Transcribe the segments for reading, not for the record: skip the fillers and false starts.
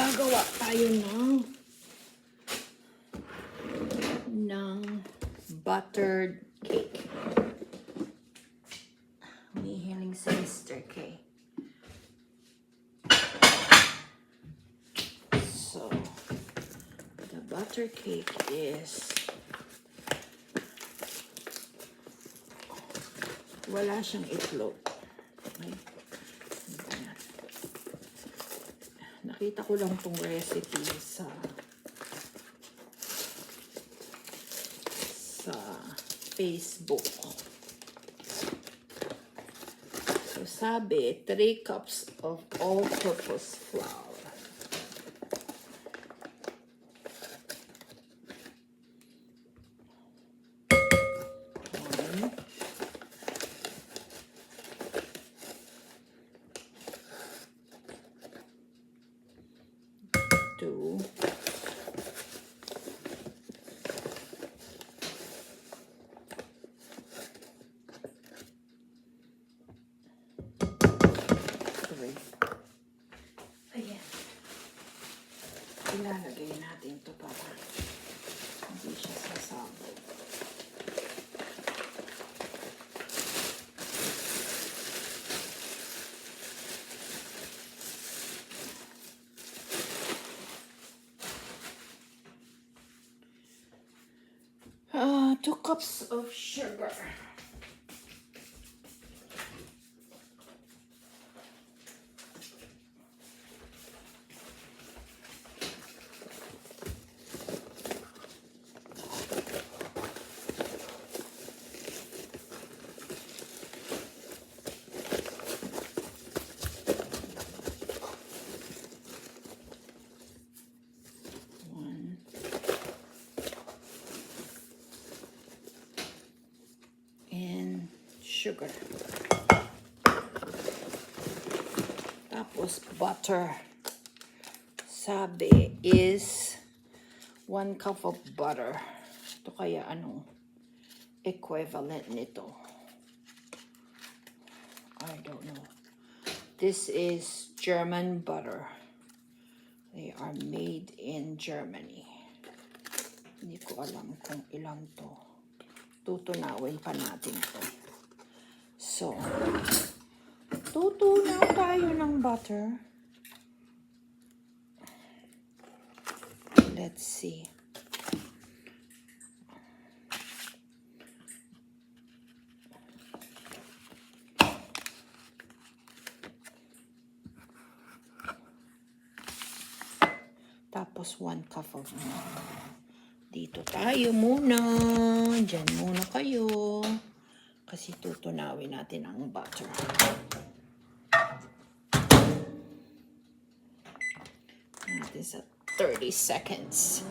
gagawa tayo ng buttered cake. Humihiling si Mr. K. So, the butter cake is wala siyang itlog. Okay? Nakita ko lang tong recipe sa Facebook. So, sabi, 3 cups of all-purpose flour. 2, 3. Ayan. Ilalagay natin ito para hindi siya sasabog. Two cups of sugar. Sugar. Tapos butter. Sabi is 1 cup of butter. Ito kaya anong equivalent nito? I don't know. This is German butter. They are made in Germany. Hindi ko alam kung ilang to. Tutunawin pa natin to. So, tutunaw tayo ng butter. Let's see. Tapos 1 cup of milk. Dito tayo muna. Diyan muna kayo. Kasi tutunawin natin ang butter. Natin sa 30 seconds.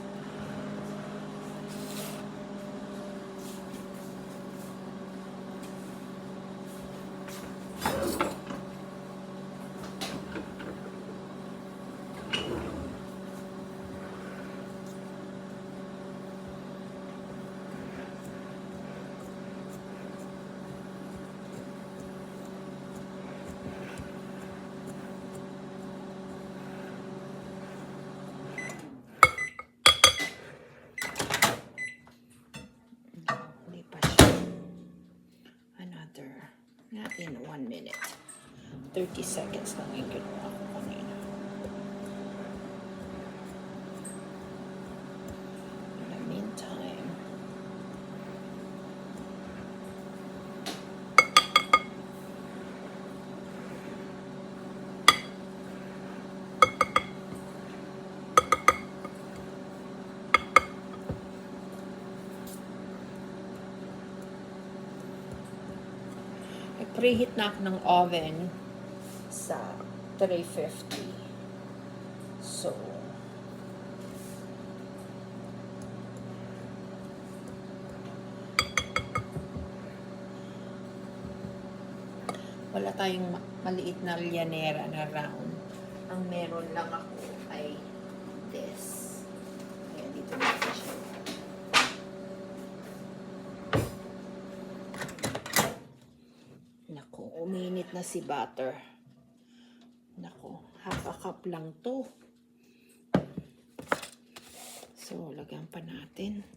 In 1 minute. 30 seconds lang yung ginawa ko kanina. In the meantime, preheat na ako ng oven sa 350. So, wala tayong maliit na lyanera na round. Ang meron lang ako ay this. Ayan, dito natin siya. Naku, uminit na si butter. Naku, half a cup lang to. So, lagyan pa natin.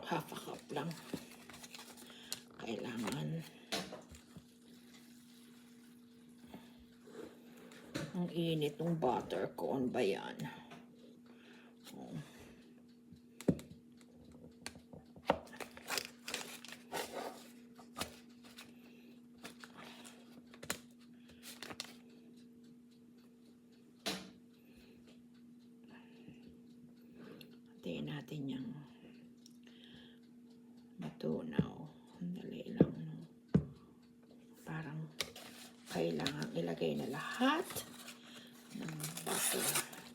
Half a cup lang. Kailangan. Ang init ng butter ko. Ano ba yan? Oh. Hintayin natin yung matunaw. Dali lang. No? Parang kailangan ilagay na lahat ng butter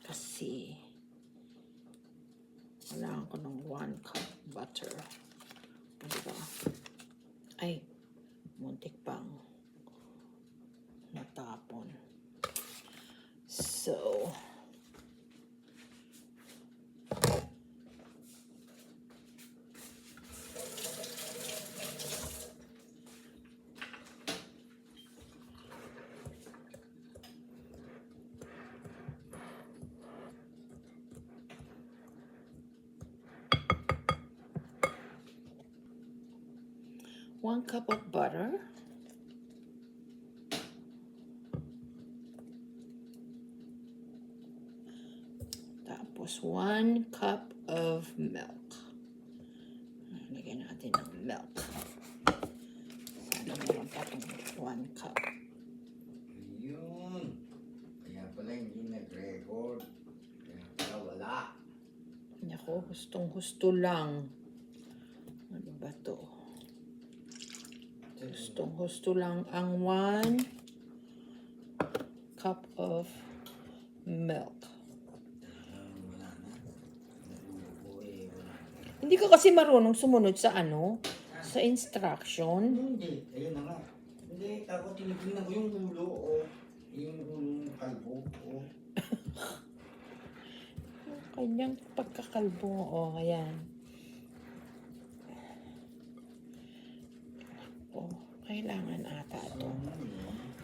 kasi kailangan ko ng 1 cup butter. Diba? Ay, muntik pang natapon. So, one cup of butter. Tapos 1 cup of milk. Lagyan natin ng milk. Sana meron pa itong 1 cup. Yun. Kaya pala hindi nag-record. Kaya pala wala. Naku, hustong-husto lang. Ano ba to? Hustong-husto lang ang 1 cup of milk. Wala na. Nagulo wala na. Hindi ka kasi marunong sumunod sa ano? Sa instruction. Hindi. Ayun na nga. Hindi. Ako tinitingnan ko yung ulo o yung kalbo o. Kanyang pagkakalbo. O, ayan. O, kailangan ata ito.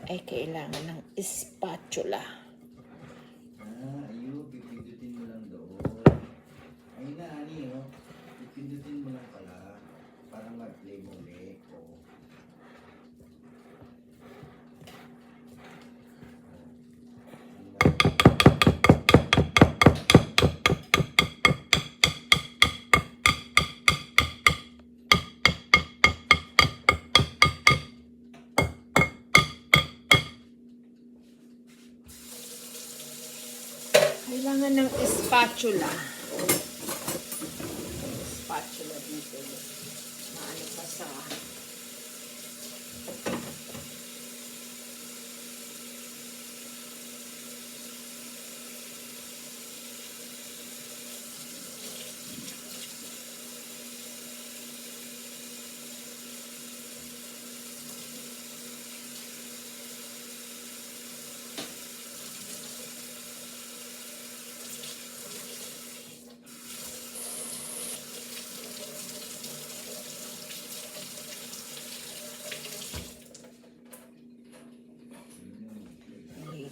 Ay, kailangan ng spatula. Ayun. Pipindutin mo lang doon. Ayun na, ani, oh. Pipindutin mo lang pala. Para mag-play mo ulit. Oh. Kailangan ng spatula. Spatula dito. Maano pa sa...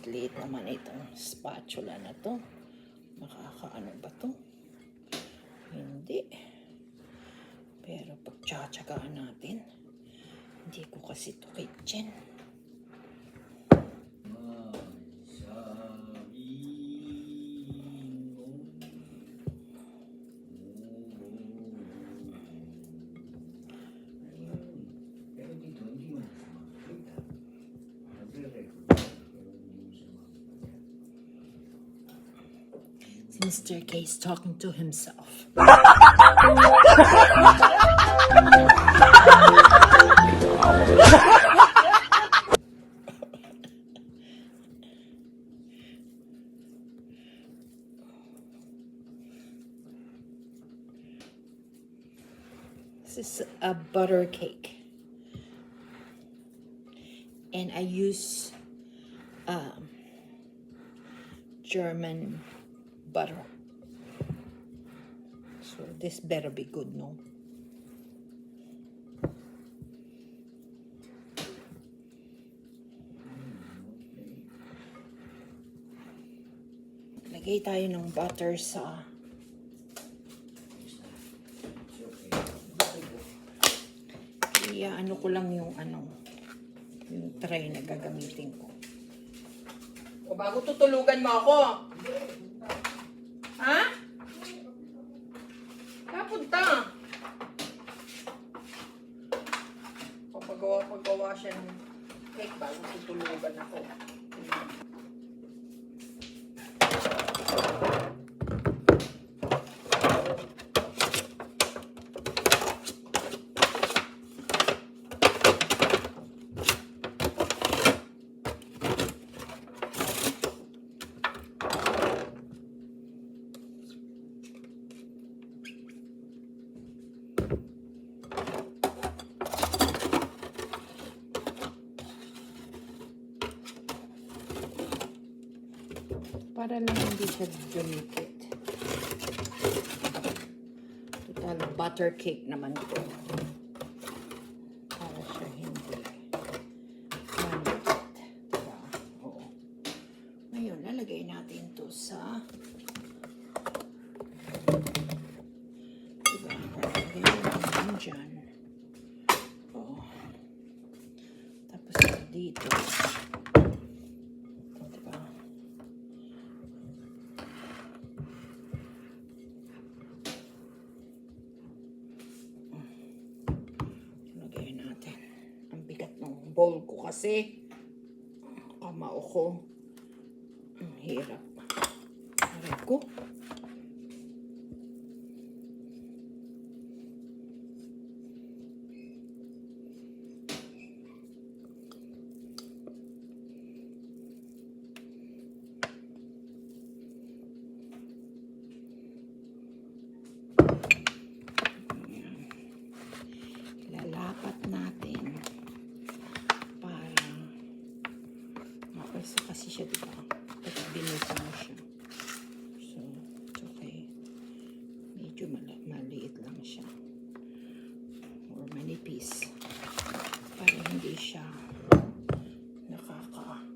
Liit naman itong spatula na to. Makakaano ba to? Hindi. Pero pagtsatsagaan natin, hindi ko kasi to kitchen. Mr. K is talking to himself. This is a butter cake. And I use German butter. So this better be good, no? Lagay tayo ng butter sa Ano ko lang yung yung tray na gagamitin ko. O bago tutulugan mo ako. Ha? Kapunta. Pagawa siya ng cake bago tutulugan ako. Para lang hindi siya dumikit. Total butter cake naman ito. Para siya hindi manikit. Diba? Oo. Ngayon, lalagay natin ito sa diba? Lalagay natin dyan. Oo. Tapos dito. Bowl ko kasi kamao ko ang hirap. Aray ko. Lalapat natin. Kasi siya, diba? Kapag binisa mo siya. So, it's okay. Medyo maliit lang siya. Or manipis. Para hindi siya nakaka-umay.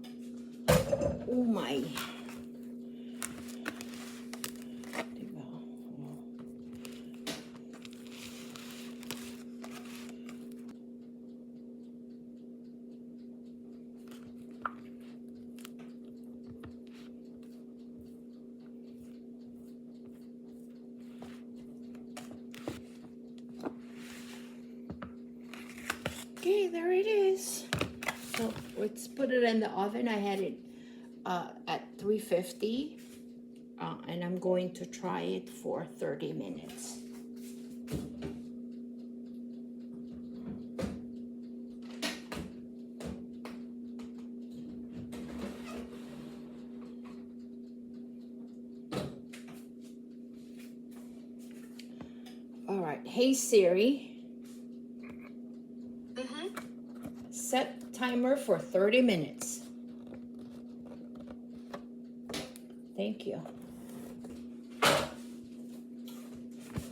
Diba? Oh. Okay, there it is. So let's put it in the oven. I had it at 350, and I'm going to try it for 30 minutes. All right, hey Siri. Set timer for 30 minutes. Thank you.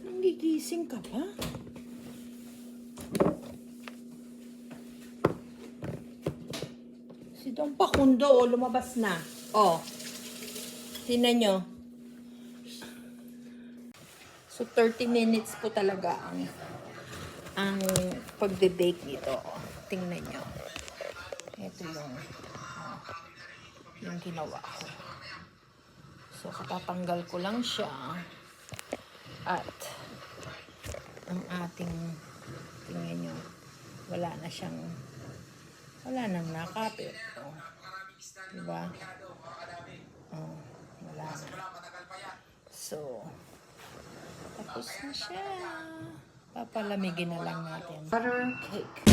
Nangigising ka pa? Si Don Pakundo, lumabas na. Oh. Tingnan nyo. So 30 minutes po talaga ang pagbe-bake nito. Tingnan nyo. Ito yung ginawa ko. So, katatanggal ko lang siya. At, ang ating, tingnan nyo, wala nang nakapit. Oh. Diba? Oh, wala na. So, tapos na siya. Papalamigin na lang natin. Butter cake.